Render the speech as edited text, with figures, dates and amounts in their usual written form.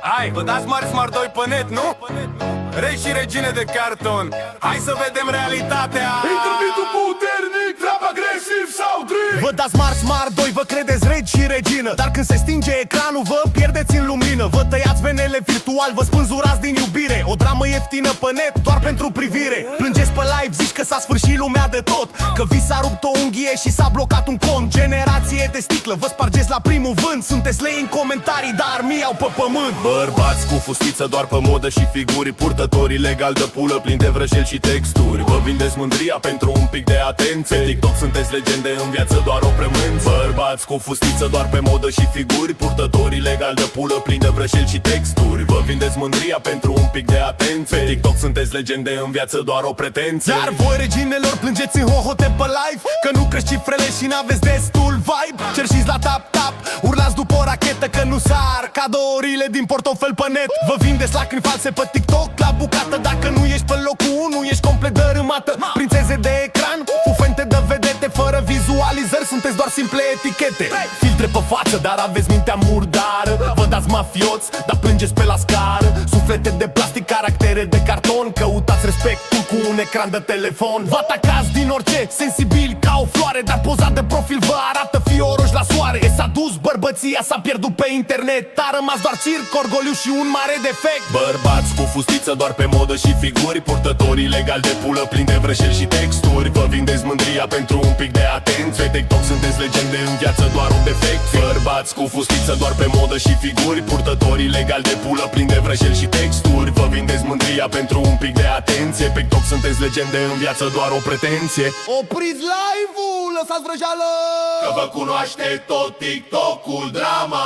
Hai, vă dați mari Smart 2 pe net, nu? Regi și regine de carton. Hai să vedem realitatea. Intervitul puternic, trap agresiv sau drift. Vă dați Smart 2, vă credeți regi și regină, dar când se stinge ecranul vă pierdeți în lumină. Vă tăiați venele virtual, vă spânzurați din iubire. O dramă ieftină pe net, doar pentru privire. Plângeți pe live, zici că s-a sfârșit lumea de tot, că vi s-a rupt o unghie și s-a blocat un cont. Generație de sticlă, vă spargeți la primul vânt. Sunteți lei în comentarii, dar mii au pe pământ. Bărbați cu fustiță doar pe modă și figuri, purtători ilegal de pulă, plini de vrăjeli și texturi. Vă vindeți mândria pentru un pic de atenție. Pe TikTok sunteți legende, în viață doar o prămânță. Bărbați cu fustiță doar pe modă și figuri, purtători ilegal de pulă, plini de vrăjeli și texturi. Vă vindeți mândria pentru un pic de atenție. Pe TikTok sunteți legende, în viață doar o pretenție. Dar voi, reginelor, plângeți în hohote pe live, că nu crești cifrele și n-aveți destul vibe. Cerșiți la tap-tap, urlați după o rachetă, că nu sar cadourile din portofel pe net. Vă vindeți lacrimi false pe TikTok la bucată. Dacă nu ești pe locul 1, ești complet dărâmată. Prințeze de ecran, fufente de vedete, fără vizualizări, sunteți doar simple etichete. Filtre pe față, dar aveți mintea murdară. Vă dați mafioți, dar plângeți pe la scară. Suflete de plastic, caractere de carton. Căutați respectul cu un ecran de telefon. Vă atacați din orice, sensibili ca o floare, dar pozat de profil vă arată fioroși la soare. S-a dus bărbăția, s-a pierdut pe internet. A rămas doar circ, orgoliu și un mare defect. Bărbați cu fustiță doar pe modă și figuri, purtători ilegal de pulă, plini de vrăjeli și texturi. Vă vindeți mândria pentru un pic de atenție. Pe TikTok sunteți legende, în viață doar un defect. Bărbați cu fustiță doar pe modă și figuri, purtători ilegal de pulă, plini de vrăjeli și texturi. Vă vindeți mândria pentru un pic de atenție. Pe TikTok sunteți legende, în viață doar o pretenție. Opriți live-ul, lăsați vrăjeală, că vă cunoaște tot TikTok-ul drama.